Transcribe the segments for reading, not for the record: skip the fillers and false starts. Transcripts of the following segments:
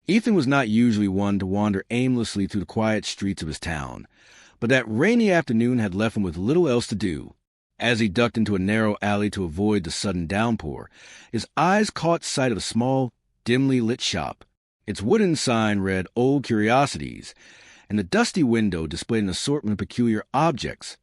Ethan was not usually one to wander aimlessly through the quiet streets of his town, but that rainy afternoon had left him with little else to do. As he ducked into a narrow alley to avoid the sudden downpour, his eyes caught sight of a small, dimly lit shop. Its wooden sign read Old Curiosities, and the dusty window displayed an assortment of peculiar objects: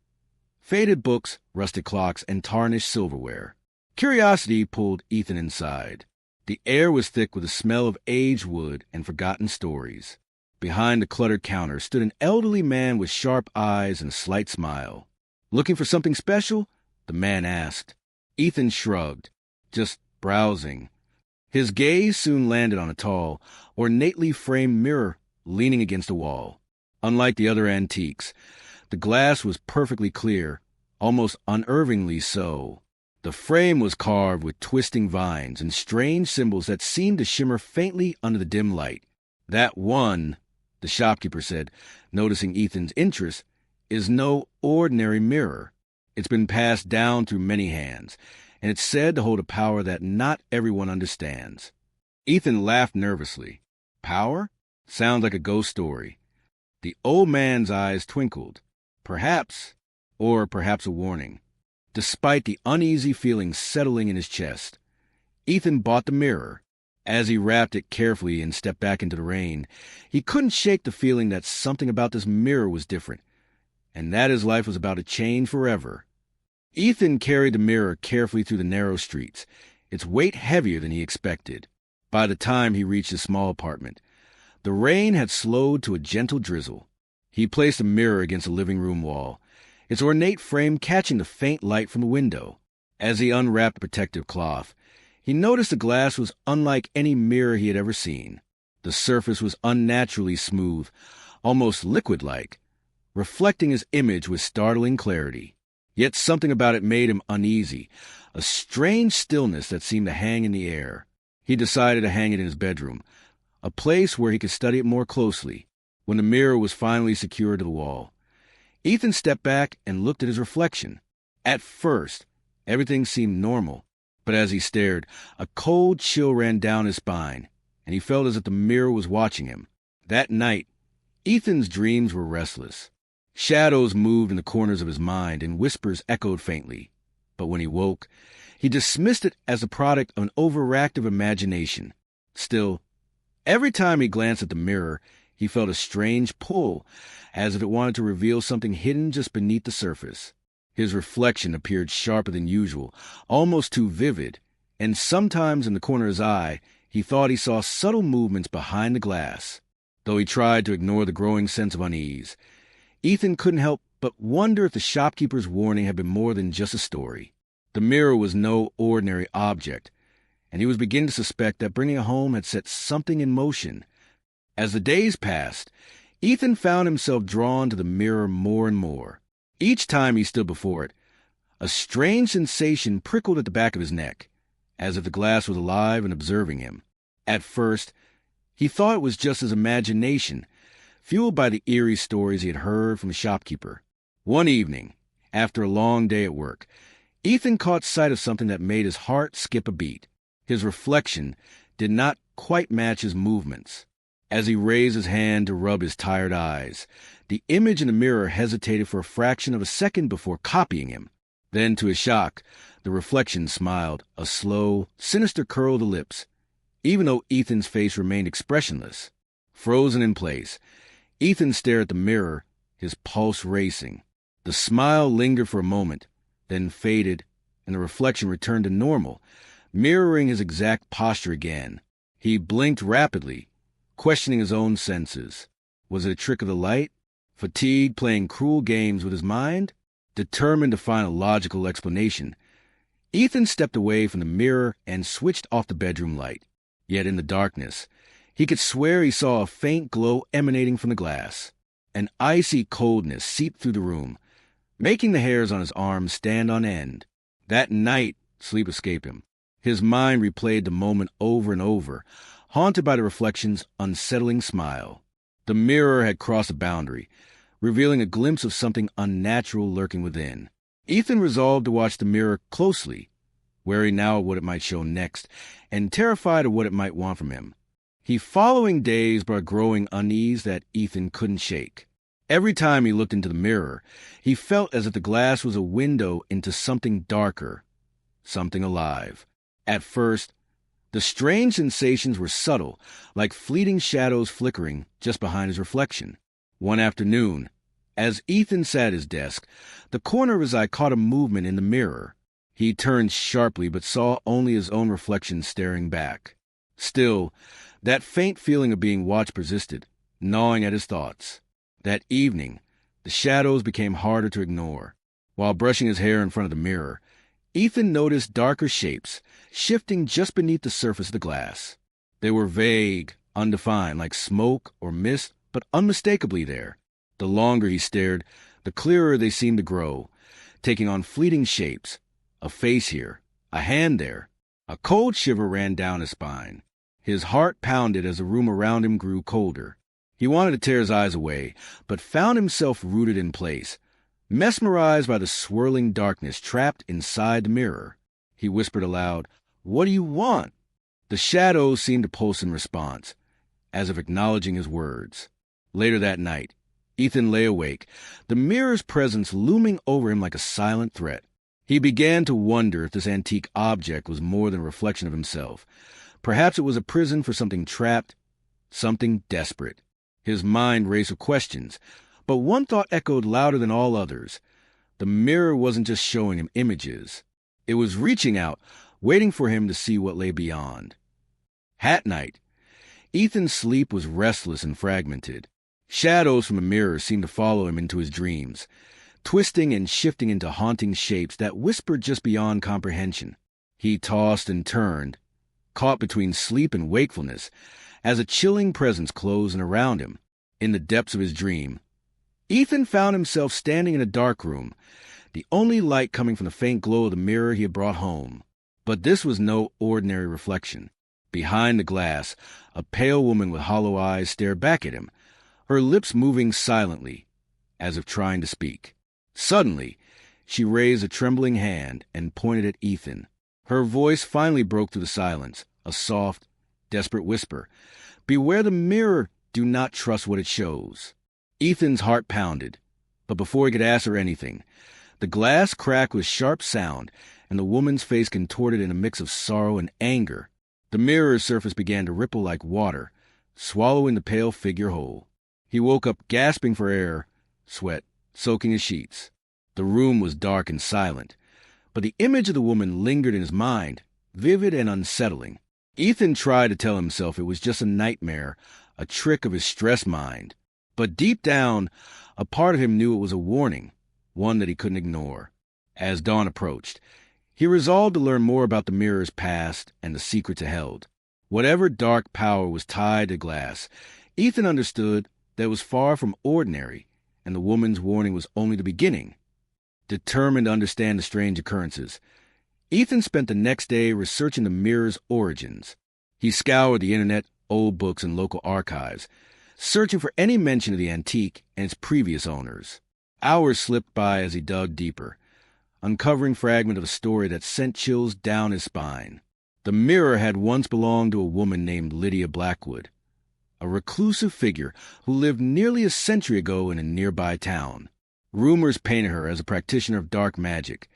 faded books, rusted clocks, and tarnished silverware. Curiosity pulled Ethan inside. The air was thick with the smell of aged wood and forgotten stories. Behind the cluttered counter stood an elderly man with sharp eyes and a slight smile. "Looking for something special?" the man asked. Ethan shrugged. "Just browsing." His gaze soon landed on a tall, ornately framed mirror leaning against a wall. Unlike the other antiques, the glass was perfectly clear, almost unnervingly so. The frame was carved with twisting vines and strange symbols that seemed to shimmer faintly under the dim light. "That one," the shopkeeper said, noticing Ethan's interest, "is no ordinary mirror. It's been passed down through many hands, and it's said to hold a power that not everyone understands." Ethan laughed nervously. "Power? Sounds like a ghost story." The old man's eyes twinkled. Perhaps a warning. Despite the uneasy feeling settling in his chest, Ethan bought the mirror. As he wrapped it carefully and stepped back into the rain, he couldn't shake the feeling that something about this mirror was different, and that his life was about to change forever. Ethan carried the mirror carefully through the narrow streets, its weight heavier than he expected. By the time he reached his small apartment, the rain had slowed to a gentle drizzle. He placed the mirror against the living room wall, its ornate frame catching the faint light from the window. As he unwrapped the protective cloth, he noticed the glass was unlike any mirror he had ever seen. The surface was unnaturally smooth, almost liquid-like, reflecting his image with startling clarity. Yet something about it made him uneasy, a strange stillness that seemed to hang in the air. He decided to hang it in his bedroom, a place where he could study it more closely. When the mirror was finally secured to the wall, Ethan stepped back and looked at his reflection. At first, everything seemed normal, but as he stared, a cold chill ran down his spine, and he felt as if the mirror was watching him. That night, Ethan's dreams were restless. Shadows moved in the corners of his mind, and whispers echoed faintly. But when he woke, he dismissed it as the product of an overactive imagination. Still, every time he glanced at the mirror, he felt a strange pull, as if it wanted to reveal something hidden just beneath the surface. His reflection appeared sharper than usual, almost too vivid, and sometimes in the corner of his eye, he thought he saw subtle movements behind the glass. Though he tried to ignore the growing sense of unease, Ethan couldn't help but wonder if the shopkeeper's warning had been more than just a story. The mirror was no ordinary object, and he was beginning to suspect that bringing it home had set something in motion. As the days passed, Ethan found himself drawn to the mirror more and more. Each time he stood before it, a strange sensation prickled at the back of his neck, as if the glass was alive and observing him. At first, he thought it was just his imagination, fueled by the eerie stories he had heard from the shopkeeper. One evening, after a long day at work, Ethan caught sight of something that made his heart skip a beat. His reflection did not quite match his movements. As he raised his hand to rub his tired eyes, the image in the mirror hesitated for a fraction of a second before copying him. Then, to his shock, the reflection smiled, a slow, sinister curl of the lips, even though Ethan's face remained expressionless. Frozen in place, Ethan stared at the mirror, his pulse racing. The smile lingered for a moment, then faded, and the reflection returned to normal, mirroring his exact posture again. He blinked rapidly, questioning his own senses. Was it a trick of the light? Fatigue playing cruel games with his mind? Determined to find a logical explanation, Ethan stepped away from the mirror and switched off the bedroom light. Yet in the darkness, he could swear he saw a faint glow emanating from the glass. An icy coldness seeped through the room, making the hairs on his arms stand on end. That night, sleep escaped him. His mind replayed the moment over and over, haunted by the reflection's unsettling smile. The mirror had crossed a boundary, revealing a glimpse of something unnatural lurking within. Ethan resolved to watch the mirror closely, wary now of what it might show next, and terrified of what it might want from him. He following days brought growing unease that Ethan couldn't shake. Every time he looked into the mirror, he felt as if the glass was a window into something darker, something alive. At first, the strange sensations were subtle, like fleeting shadows flickering just behind his reflection. One afternoon, as Ethan sat at his desk, the corner of his eye caught a movement in the mirror. He turned sharply but saw only his own reflection staring back. Still, that faint feeling of being watched persisted, gnawing at his thoughts. That evening, the shadows became harder to ignore. While brushing his hair in front of the mirror, Ethan noticed darker shapes shifting just beneath the surface of the glass. They were vague, undefined, like smoke or mist, but unmistakably there. The longer he stared, the clearer they seemed to grow, taking on fleeting shapes. A face here, a hand there. A cold shiver ran down his spine. His heart pounded as the room around him grew colder. He wanted to tear his eyes away, but found himself rooted in place, mesmerized by the swirling darkness trapped inside the mirror. He whispered aloud, "What do you want?" The shadows seemed to pulse in response, as if acknowledging his words. Later that night, Ethan lay awake, the mirror's presence looming over him like a silent threat. He began to wonder if this antique object was more than a reflection of himself. Perhaps it was a prison for something trapped, something desperate. His mind raced with questions, but one thought echoed louder than all others. The mirror wasn't just showing him images. It was reaching out, waiting for him to see what lay beyond. At night, Ethan's sleep was restless and fragmented. Shadows from the mirror seemed to follow him into his dreams, twisting and shifting into haunting shapes that whispered just beyond comprehension. He tossed and turned, caught between sleep and wakefulness, as a chilling presence closed in around him. In the depths of his dream, Ethan found himself standing in a dark room, the only light coming from the faint glow of the mirror he had brought home. But this was no ordinary reflection. Behind the glass, a pale woman with hollow eyes stared back at him, her lips moving silently, as if trying to speak. Suddenly, she raised a trembling hand and pointed at Ethan. Her voice finally broke through the silence, a soft, desperate whisper. "Beware the mirror. Do not trust what it shows." Ethan's heart pounded, but before he could ask her anything, the glass cracked with sharp sound, and the woman's face contorted in a mix of sorrow and anger. The mirror's surface began to ripple like water, swallowing the pale figure whole. He woke up gasping for air, sweat soaking his sheets. The room was dark and silent, but the image of the woman lingered in his mind, vivid and unsettling. Ethan tried to tell himself it was just a nightmare, a trick of his stressed mind. But deep down, a part of him knew it was a warning, one that he couldn't ignore. As dawn approached, he resolved to learn more about the mirror's past and the secrets it held. Whatever dark power was tied to glass, Ethan understood that it was far from ordinary, and the woman's warning was only the beginning. Determined to understand the strange occurrences, Ethan spent the next day researching the mirror's origins. He scoured the internet, old books, and local archives, searching for any mention of the antique and its previous owners. Hours slipped by as he dug deeper, uncovering fragments of a story that sent chills down his spine. The mirror had once belonged to a woman named Lydia Blackwood, a reclusive figure who lived nearly a century ago in a nearby town. Rumors painted her as a practitioner of dark magic,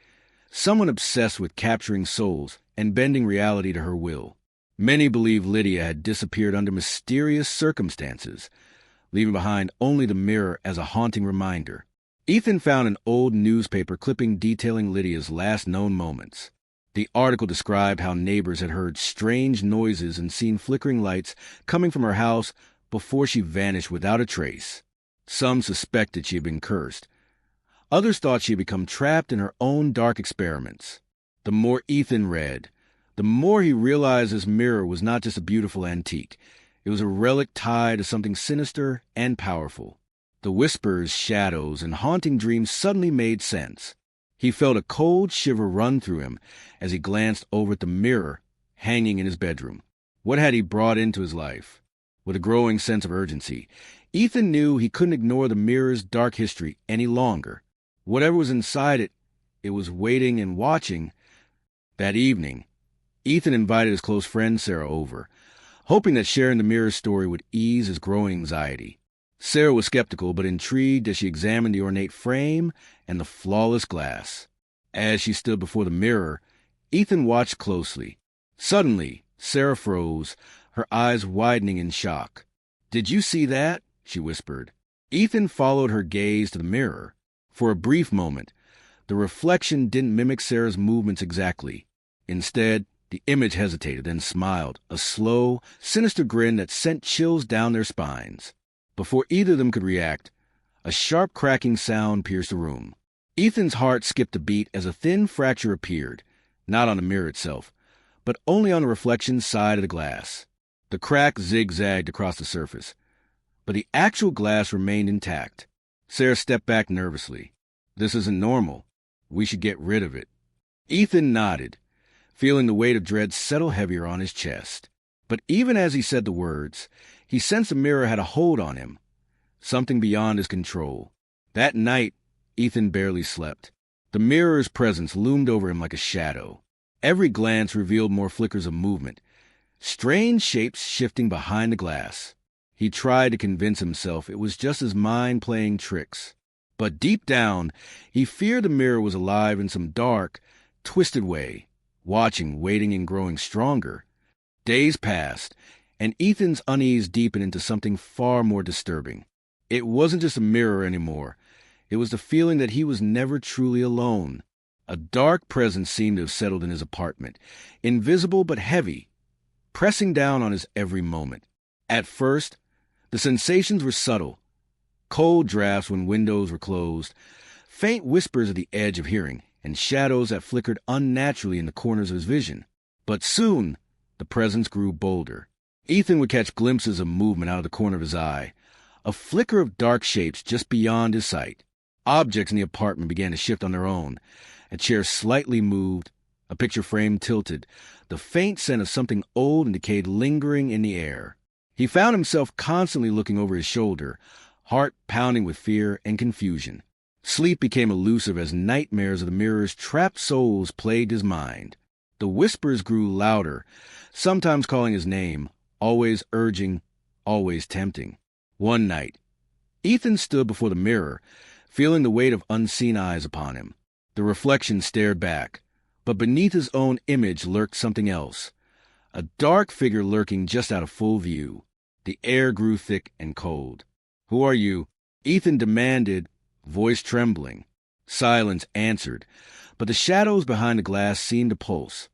someone obsessed with capturing souls and bending reality to her will. Many believed Lydia had disappeared under mysterious circumstances, leaving behind only the mirror as a haunting reminder. Ethan found an old newspaper clipping detailing Lydia's last known moments. The article described how neighbors had heard strange noises and seen flickering lights coming from her house before she vanished without a trace. Some suspected she had been cursed. Others thought she had become trapped in her own dark experiments. The more Ethan read, the more he realized this mirror was not just a beautiful antique. It was a relic tied to something sinister and powerful. The whispers, shadows, and haunting dreams suddenly made sense. He felt a cold shiver run through him as he glanced over at the mirror hanging in his bedroom. What had he brought into his life? With a growing sense of urgency, Ethan knew he couldn't ignore the mirror's dark history any longer. Whatever was inside it, it was waiting and watching. That evening, Ethan invited his close friend Sarah over, hoping that sharing the mirror's story would ease his growing anxiety. Sarah was skeptical but intrigued as she examined the ornate frame and the flawless glass. As she stood before the mirror, Ethan watched closely. Suddenly, Sarah froze, her eyes widening in shock. "Did you see that?" she whispered. Ethan followed her gaze to the mirror. For a brief moment, the reflection didn't mimic Sarah's movements exactly. Instead, the image hesitated, then smiled, a slow, sinister grin that sent chills down their spines. Before either of them could react, a sharp cracking sound pierced the room. Ethan's heart skipped a beat as a thin fracture appeared, not on the mirror itself, but only on the reflection side of the glass. The crack zigzagged across the surface, but the actual glass remained intact. Sarah stepped back nervously. "This isn't normal. We should get rid of it." Ethan nodded, feeling the weight of dread settle heavier on his chest. But even as he said the words, he sensed the mirror had a hold on him, something beyond his control. That night, Ethan barely slept. The mirror's presence loomed over him like a shadow. Every glance revealed more flickers of movement, strange shapes shifting behind the glass. He tried to convince himself it was just his mind playing tricks. But deep down, he feared the mirror was alive in some dark, twisted way, watching, waiting, and growing stronger. Days passed, and Ethan's unease deepened into something far more disturbing. It wasn't just a mirror anymore. It was the feeling that he was never truly alone. A dark presence seemed to have settled in his apartment, invisible but heavy, pressing down on his every moment. At first, the sensations were subtle. Cold drafts when windows were closed, faint whispers at the edge of hearing, and shadows that flickered unnaturally in the corners of his vision. But soon, the presence grew bolder. Ethan would catch glimpses of movement out of the corner of his eye, a flicker of dark shapes just beyond his sight. Objects in the apartment began to shift on their own. A chair slightly moved, a picture frame tilted, the faint scent of something old and decayed lingering in the air. He found himself constantly looking over his shoulder, heart pounding with fear and confusion. Sleep became elusive as nightmares of the mirror's trapped souls plagued his mind. The whispers grew louder, sometimes calling his name, always urging, always tempting. One night, Ethan stood before the mirror, feeling the weight of unseen eyes upon him. The reflection stared back, but beneath his own image lurked something else, a dark figure lurking just out of full view. The air grew thick and cold. "Who are you?" Ethan demanded, voice trembling. Silence answered, but the shadows behind the glass seemed to pulse,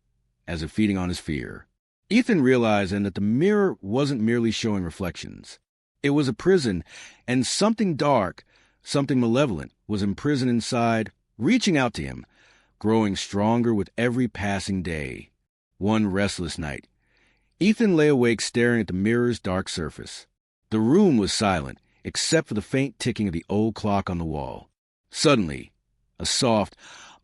as if feeding on his fear. Ethan realized then that the mirror wasn't merely showing reflections. It was a prison, and something dark, something malevolent, was imprisoned inside, reaching out to him, growing stronger with every passing day. One restless night, Ethan lay awake staring at the mirror's dark surface. The room was silent, except for the faint ticking of the old clock on the wall. Suddenly, a soft,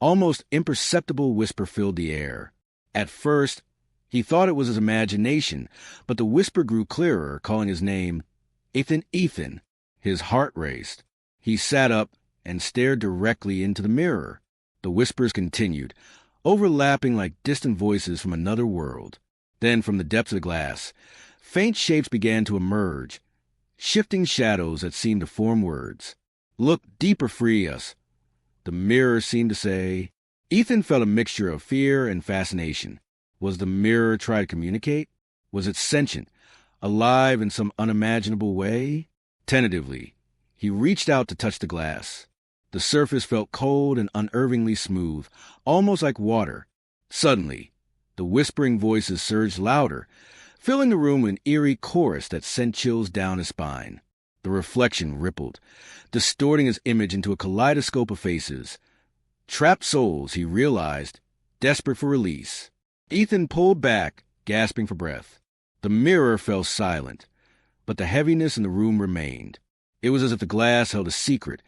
almost imperceptible whisper filled the air. At first, he thought it was his imagination, but the whisper grew clearer, calling his name, "Ethan, Ethan." His heart raced. He sat up and stared directly into the mirror. The whispers continued, overlapping like distant voices from another world. Then, from the depths of the glass, faint shapes began to emerge, shifting shadows that seemed to form words. "Look deeper, free us," the mirror seemed to say. Ethan felt a mixture of fear and fascination. Was the mirror trying to communicate? Was it sentient, alive in some unimaginable way? Tentatively, he reached out to touch the glass. The surface felt cold and unnervingly smooth, almost like water. Suddenly, the whispering voices surged louder, filling the room with an eerie chorus that sent chills down his spine. The reflection rippled, distorting his image into a kaleidoscope of faces. Trapped souls, he realized, desperate for release. Ethan pulled back, gasping for breath. The mirror fell silent, but the heaviness in the room remained. It was as if the glass held a secret,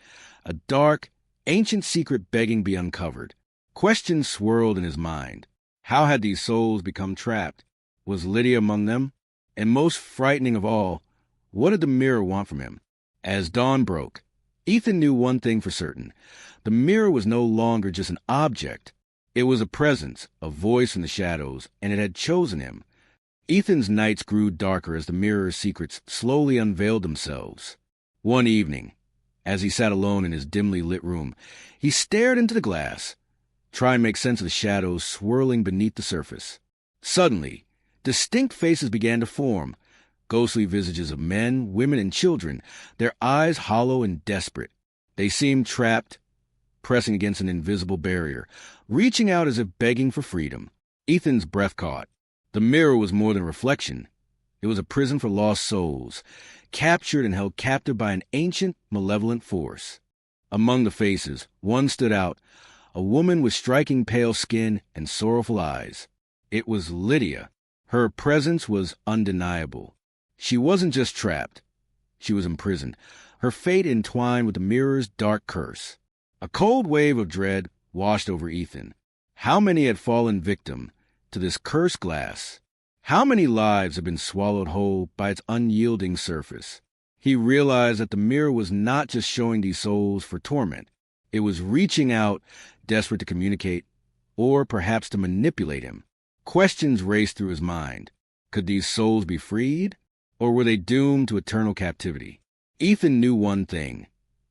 a dark, ancient secret begging to be uncovered. Questions swirled in his mind. How had these souls become trapped? Was Lydia among them? And most frightening of all, what did the mirror want from him? As dawn broke, Ethan knew one thing for certain. The mirror was no longer just an object. It was a presence, a voice in the shadows, and it had chosen him. Ethan's nights grew darker as the mirror's secrets slowly unveiled themselves. One evening, as he sat alone in his dimly lit room, he stared into the glass, trying to make sense of the shadows swirling beneath the surface. Suddenly, distinct faces began to form, ghostly visages of men, women, and children, their eyes hollow and desperate. They seemed trapped, pressing against an invisible barrier, reaching out as if begging for freedom. Ethan's breath caught. The mirror was more than a reflection. It was a prison for lost souls, captured and held captive by an ancient, malevolent force. Among the faces, one stood out, a woman with striking pale skin and sorrowful eyes. It was Lydia. Her presence was undeniable. She wasn't just trapped. She was imprisoned, her fate entwined with the mirror's dark curse. A cold wave of dread washed over Ethan. How many had fallen victim to this cursed glass? How many lives had been swallowed whole by its unyielding surface? He realized that the mirror was not just showing these souls for torment. It was reaching out, desperate to communicate, or perhaps to manipulate him. Questions raced through his mind. Could these souls be freed, or were they doomed to eternal captivity? Ethan knew one thing.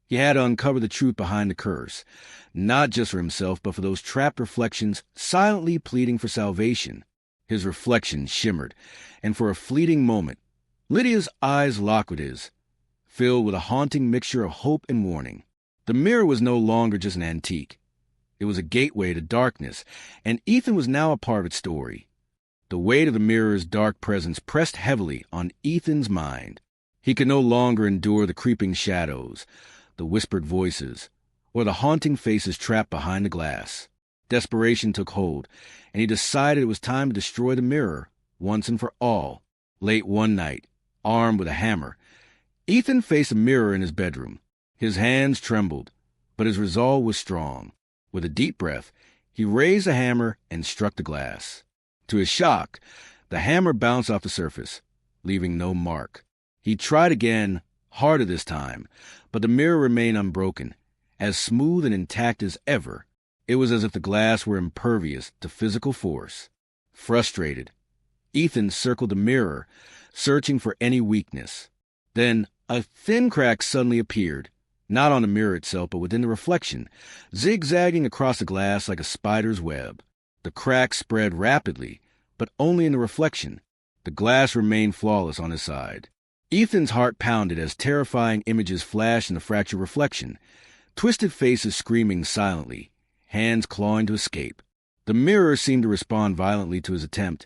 He had to uncover the truth behind the curse, not just for himself, but for those trapped reflections silently pleading for salvation. His reflection shimmered, and for a fleeting moment, Lydia's eyes locked with his, filled with a haunting mixture of hope and warning. The mirror was no longer just an antique. It was a gateway to darkness, and Ethan was now a part of its story. The weight of the mirror's dark presence pressed heavily on Ethan's mind. He could no longer endure the creeping shadows, the whispered voices, or the haunting faces trapped behind the glass. Desperation took hold, and he decided it was time to destroy the mirror once and for all. Late one night, armed with a hammer, Ethan faced a mirror in his bedroom. His hands trembled, but his resolve was strong. With a deep breath, he raised the hammer and struck the glass. To his shock, the hammer bounced off the surface, leaving no mark. He tried again, harder this time, but the mirror remained unbroken, as smooth and intact as ever. It was as if the glass were impervious to physical force. Frustrated, Ethan circled the mirror, searching for any weakness. Then a thin crack suddenly appeared, not on the mirror itself, but within the reflection, zigzagging across the glass like a spider's web. The crack spread rapidly, but only in the reflection. The glass remained flawless on his side. Ethan's heart pounded as terrifying images flashed in the fractured reflection, twisted faces screaming silently, hands clawing to escape. The mirror seemed to respond violently to his attempt,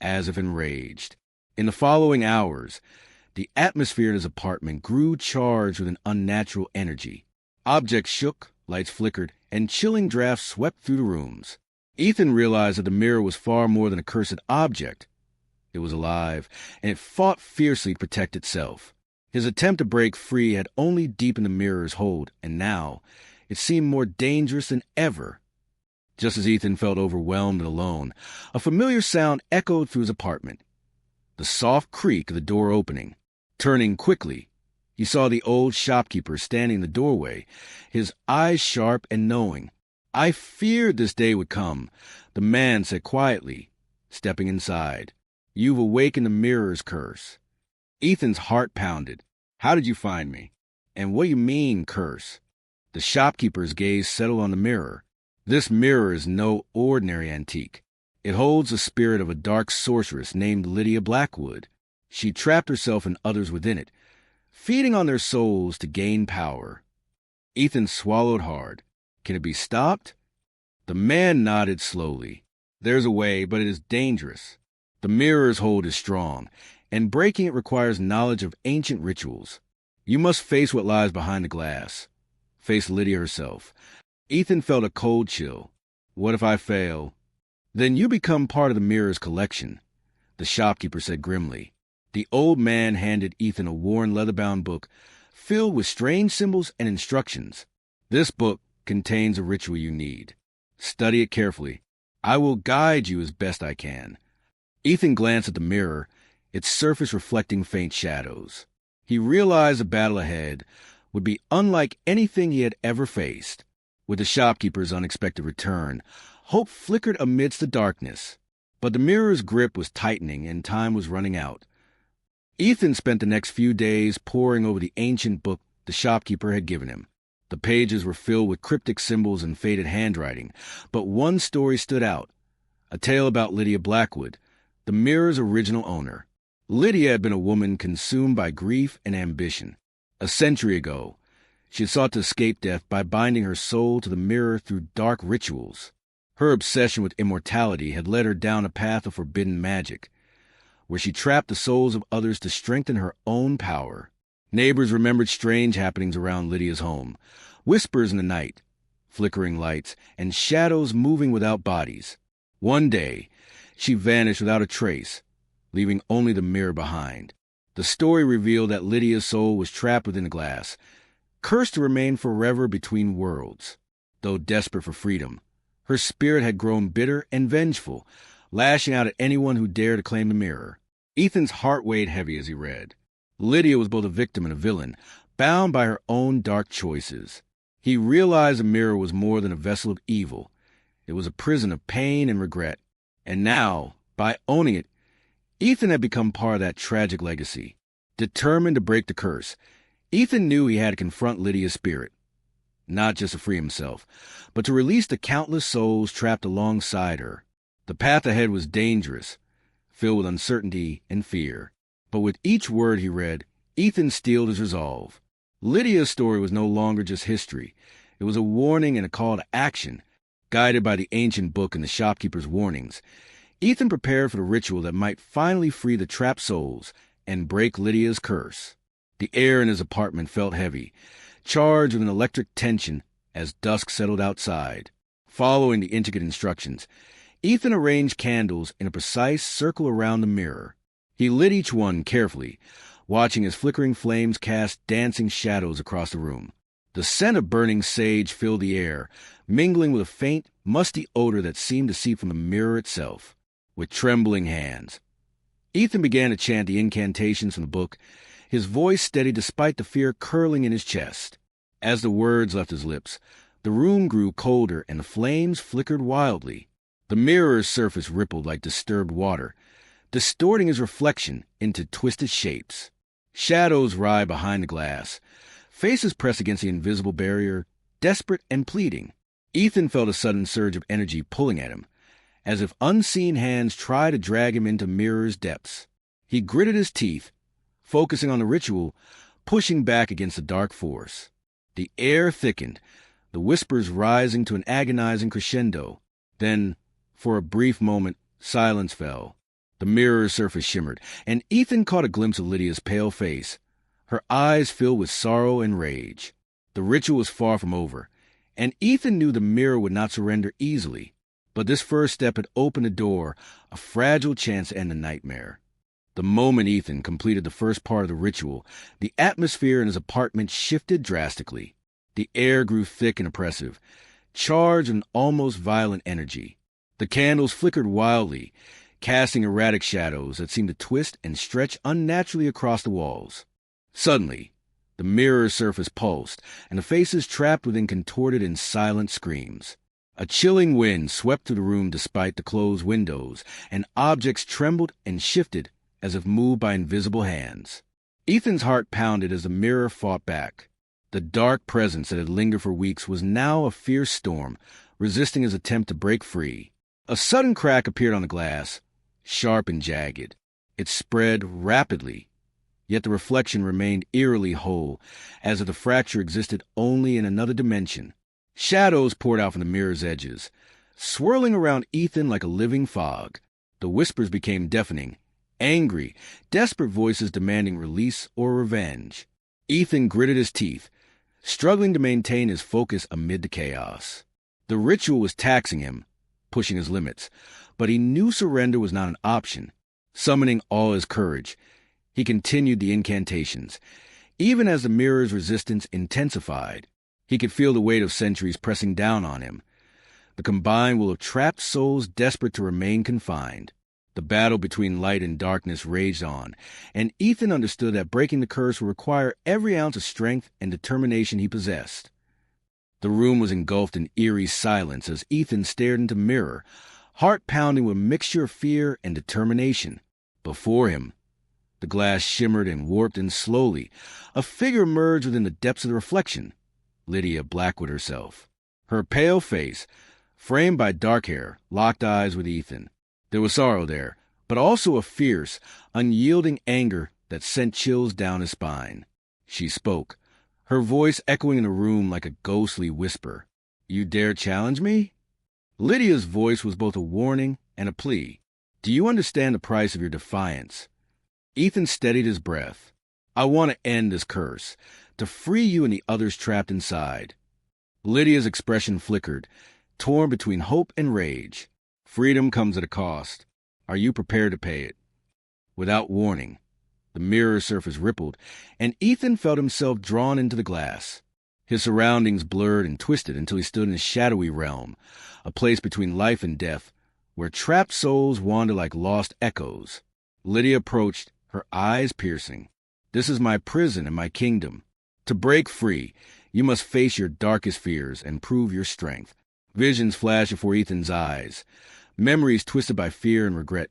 as if enraged. In the following hours, the atmosphere in his apartment grew charged with an unnatural energy. Objects shook, lights flickered, and chilling drafts swept through the rooms. Ethan realized that the mirror was far more than a cursed object. It was alive, and it fought fiercely to protect itself. His attempt to break free had only deepened the mirror's hold, and now it seemed more dangerous than ever. Just as Ethan felt overwhelmed and alone, a familiar sound echoed through his apartment. The soft creak of the door opening. Turning quickly, he saw the old shopkeeper standing in the doorway, his eyes sharp and knowing. "I feared this day would come," the man said quietly, stepping inside. "You've awakened the mirror's curse." Ethan's heart pounded. "How did you find me? And what do you mean, curse?" The shopkeeper's gaze settled on the mirror. "This mirror is no ordinary antique. It holds the spirit of a dark sorceress named Lydia Blackwood. She trapped herself and others within it, feeding on their souls to gain power." Ethan swallowed hard. "Can it be stopped?" The man nodded slowly. "There's a way, but it is dangerous. The mirror's hold is strong, and breaking it requires knowledge of ancient rituals. You must face what lies behind the glass. Face Lydia herself." Ethan felt a cold chill. "What if I fail?" "Then you become part of the mirror's collection," the shopkeeper said grimly. The old man handed Ethan a worn leather-bound book filled with strange symbols and instructions. "This book contains a ritual you need. Study it carefully. I will guide you as best I can." Ethan glanced at the mirror, its surface reflecting faint shadows. He realized the battle ahead would be unlike anything he had ever faced. With the shopkeeper's unexpected return, hope flickered amidst the darkness. But the mirror's grip was tightening and time was running out. Ethan spent the next few days poring over the ancient book the shopkeeper had given him. The pages were filled with cryptic symbols and faded handwriting, but one story stood out, a tale about Lydia Blackwood, the mirror's original owner. Lydia had been a woman consumed by grief and ambition. A century ago, she had sought to escape death by binding her soul to the mirror through dark rituals. Her obsession with immortality had led her down a path of forbidden magic, where she trapped the souls of others to strengthen her own power. Neighbors remembered strange happenings around Lydia's home, whispers in the night, flickering lights, and shadows moving without bodies. One day, she vanished without a trace, leaving only the mirror behind. The story revealed that Lydia's soul was trapped within the glass, cursed to remain forever between worlds. Though desperate for freedom, her spirit had grown bitter and vengeful, lashing out at anyone who dared to claim the mirror. Ethan's heart weighed heavy as he read. Lydia was both a victim and a villain, bound by her own dark choices. He realized the mirror was more than a vessel of evil. It was a prison of pain and regret. And now, by owning it, Ethan had become part of that tragic legacy. Determined to break the curse, Ethan knew he had to confront Lydia's spirit, not just to free himself, but to release the countless souls trapped alongside her. The path ahead was dangerous, filled with uncertainty and fear. But with each word he read, Ethan steeled his resolve. Lydia's story was no longer just history. It was a warning and a call to action. Guided by the ancient book and the shopkeeper's warnings, Ethan prepared for the ritual that might finally free the trapped souls and break Lydia's curse. The air in his apartment felt heavy, charged with an electric tension as dusk settled outside. Following the intricate instructions, Ethan arranged candles in a precise circle around the mirror. He lit each one carefully, watching as flickering flames cast dancing shadows across the room. The scent of burning sage filled the air, mingling with a faint, musty odor that seemed to seep from the mirror itself. With trembling hands, Ethan began to chant the incantations from the book, his voice steady despite the fear curling in his chest. As the words left his lips, the room grew colder and the flames flickered wildly. The mirror's surface rippled like disturbed water, distorting his reflection into twisted shapes. Shadows writhed behind the glass, faces pressed against the invisible barrier, desperate and pleading. Ethan felt a sudden surge of energy pulling at him, as if unseen hands tried to drag him into mirror's depths. He gritted his teeth, focusing on the ritual, pushing back against the dark force. The air thickened, the whispers rising to an agonizing crescendo. Then, for a brief moment, silence fell. The mirror's surface shimmered, and Ethan caught a glimpse of Lydia's pale face, her eyes filled with sorrow and rage. The ritual was far from over, and Ethan knew the mirror would not surrender easily. But this first step had opened the door, a fragile chance to end the nightmare. The moment Ethan completed the first part of the ritual, the atmosphere in his apartment shifted drastically. The air grew thick and oppressive, charged with an almost violent energy. The candles flickered wildly, casting erratic shadows that seemed to twist and stretch unnaturally across the walls. Suddenly, the mirror's surface pulsed, and the faces trapped within contorted in silent screams. A chilling wind swept through the room despite the closed windows, and objects trembled and shifted as if moved by invisible hands. Ethan's heart pounded as the mirror fought back. The dark presence that had lingered for weeks was now a fierce storm, resisting his attempt to break free. A sudden crack appeared on the glass, sharp and jagged. It spread rapidly, yet the reflection remained eerily whole, as if the fracture existed only in another dimension. Shadows poured out from the mirror's edges, swirling around Ethan like a living fog. The whispers became deafening, angry, desperate voices demanding release or revenge. Ethan gritted his teeth, struggling to maintain his focus amid the chaos. The ritual was taxing him, pushing his limits, but he knew surrender was not an option. Summoning all his courage, he continued the incantations. Even as the mirror's resistance intensified, he could feel the weight of centuries pressing down on him, the combined will of trapped souls desperate to remain confined. The battle between light and darkness raged on, and Ethan understood that breaking the curse would require every ounce of strength and determination he possessed. The room was engulfed in eerie silence as Ethan stared into the mirror, heart pounding with a mixture of fear and determination. Before him, the glass shimmered and warped, and slowly a figure emerged within the depths of the reflection. Lydia Blackwood herself. Her pale face, framed by dark hair, locked eyes with Ethan. There was sorrow there, but also a fierce, unyielding anger that sent chills down his spine. She spoke, her voice echoing in the room like a ghostly whisper. "You dare challenge me?" Lydia's voice was both a warning and a plea. "Do you understand the price of your defiance?" Ethan steadied his breath. "I want to end this curse, to free you and the others trapped inside." Lydia's expression flickered, torn between hope and rage. "Freedom comes at a cost. Are you prepared to pay it?" Without warning, the mirror surface rippled, and Ethan felt himself drawn into the glass. His surroundings blurred and twisted until he stood in a shadowy realm, a place between life and death, where trapped souls wander like lost echoes. Lydia approached, her eyes piercing. "This is my prison and my kingdom. To break free, you must face your darkest fears and prove your strength." Visions flashed before Ethan's eyes, memories twisted by fear and regret,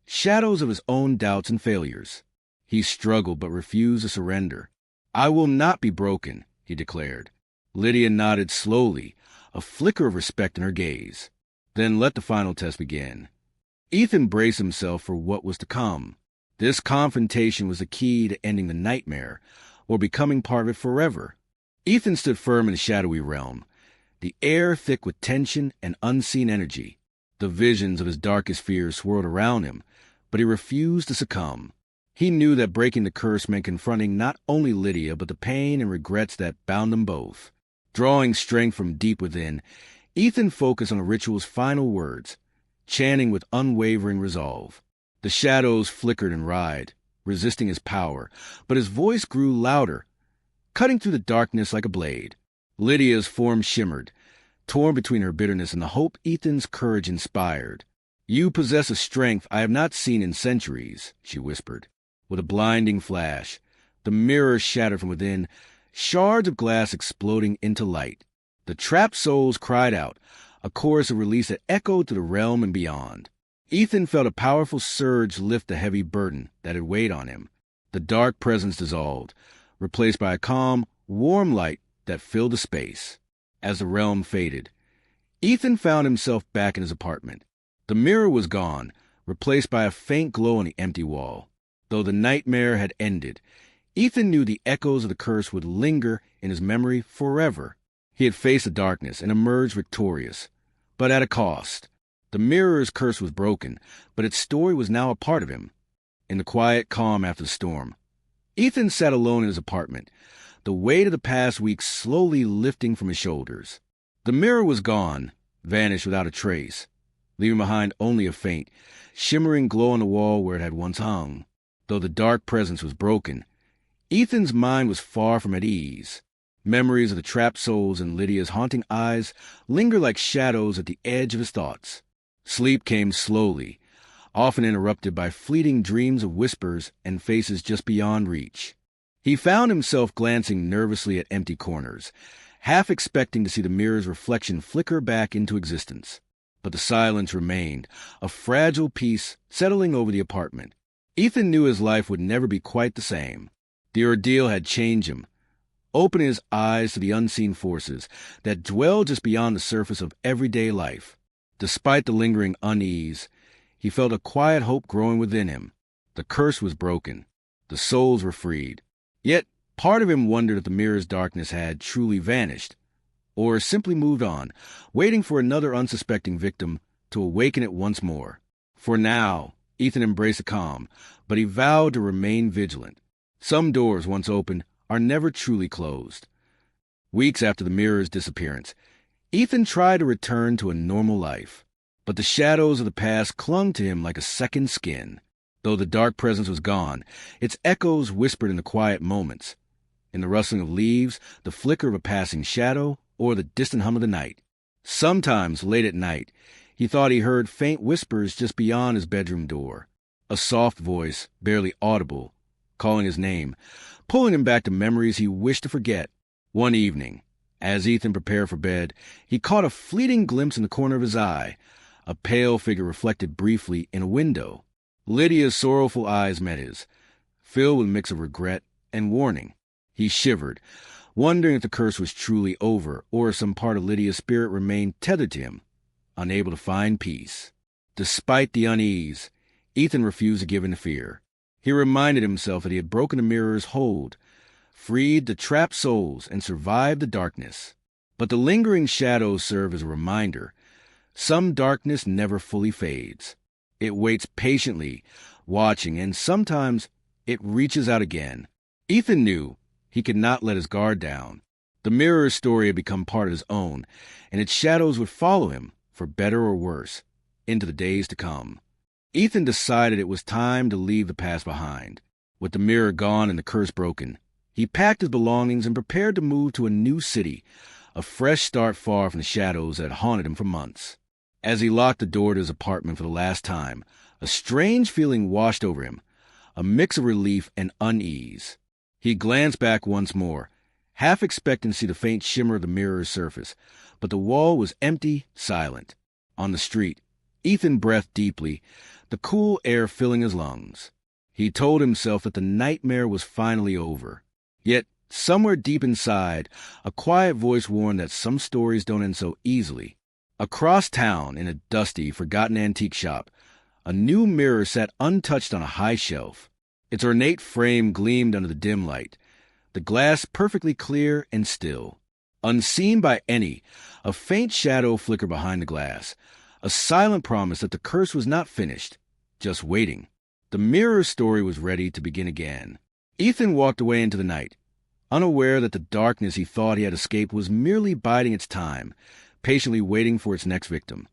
shadows of his own doubts and failures. He struggled but refused to surrender. "I will not be broken," he declared. Lydia nodded slowly, a flicker of respect in her gaze. "Then let the final test begin." Ethan braced himself for what was to come. This confrontation was the key to ending the nightmare, or becoming part of it forever. Ethan stood firm in the shadowy realm, the air thick with tension and unseen energy. The visions of his darkest fears swirled around him, but he refused to succumb. He knew that breaking the curse meant confronting not only Lydia, but the pain and regrets that bound them both. Drawing strength from deep within, Ethan focused on the ritual's final words, chanting with unwavering resolve. The shadows flickered and writhed, resisting his power, but his voice grew louder, cutting through the darkness like a blade. Lydia's form shimmered, torn between her bitterness and the hope Ethan's courage inspired. "You possess a strength I have not seen in centuries," she whispered. With a blinding flash, the mirror shattered from within, shards of glass exploding into light. The trapped souls cried out, a chorus of release that echoed to the realm and beyond. Ethan felt a powerful surge lift the heavy burden that had weighed on him. The dark presence dissolved, replaced by a calm, warm light that filled the space. As the realm faded, Ethan found himself back in his apartment. The mirror was gone, replaced by a faint glow on the empty wall. Though the nightmare had ended, Ethan knew the echoes of the curse would linger in his memory forever. He had faced the darkness and emerged victorious, but at a cost. The mirror's curse was broken, but its story was now a part of him. In the quiet calm after the storm, Ethan sat alone in his apartment, the weight of the past weeks slowly lifting from his shoulders. The mirror was gone, vanished without a trace, leaving behind only a faint, shimmering glow on the wall where it had once hung. Though the dark presence was broken, Ethan's mind was far from at ease. Memories of the trapped souls in Lydia's haunting eyes lingered like shadows at the edge of his thoughts. Sleep came slowly, often interrupted by fleeting dreams of whispers and faces just beyond reach. He found himself glancing nervously at empty corners, half expecting to see the mirror's reflection flicker back into existence. But the silence remained, a fragile peace settling over the apartment. Ethan knew his life would never be quite the same. The ordeal had changed him, opening his eyes to the unseen forces that dwell just beyond the surface of everyday life. Despite the lingering unease, he felt a quiet hope growing within him. The curse was broken. The souls were freed. Yet, part of him wondered if the mirror's darkness had truly vanished, or simply moved on, waiting for another unsuspecting victim to awaken it once more. For now, Ethan embraced the calm, but he vowed to remain vigilant. Some doors, once opened, are never truly closed. Weeks after the mirror's disappearance, Ethan tried to return to a normal life, but the shadows of the past clung to him like a second skin. Though the dark presence was gone, its echoes whispered in the quiet moments, in the rustling of leaves, the flicker of a passing shadow, or the distant hum of the night. Sometimes, late at night, he thought he heard faint whispers just beyond his bedroom door, a soft voice, barely audible, calling his name, pulling him back to memories he wished to forget. One evening, as Ethan prepared for bed, he caught a fleeting glimpse in the corner of his eye, A pale figure reflected briefly in a window. Lydia's sorrowful eyes met his, filled with a mix of regret and warning. He shivered, wondering if the curse was truly over or if some part of Lydia's spirit remained tethered to him, unable to find peace. Despite the unease, Ethan refused to give in to fear. He reminded himself that he had broken the mirror's hold, freed the trapped souls, and survived the darkness. But the lingering shadows serve as a reminder. Some darkness never fully fades. It waits patiently, watching, and sometimes it reaches out again. Ethan knew he could not let his guard down. The mirror's story had become part of his own, and its shadows would follow him, for better or worse, into the days to come. Ethan decided it was time to leave the past behind. With the mirror gone and the curse broken, he packed his belongings and prepared to move to a new city, a fresh start far from the shadows that had haunted him for months. As he locked the door to his apartment for the last time, a strange feeling washed over him, a mix of relief and unease. He glanced back once more, half expecting to see the faint shimmer of the mirror's surface, but the wall was empty, silent. On the street, Ethan breathed deeply, the cool air filling his lungs. He told himself that the nightmare was finally over. Yet, somewhere deep inside, a quiet voice warned that some stories don't end so easily. Across town, in a dusty, forgotten antique shop, a new mirror sat untouched on a high shelf. Its ornate frame gleamed under the dim light, the glass perfectly clear and still. Unseen by any, a faint shadow flickered behind the glass, a silent promise that the curse was not finished, just waiting. The mirror's story was ready to begin again. Ethan walked away into the night, unaware that the darkness he thought he had escaped was merely biding its time, patiently waiting for its next victim.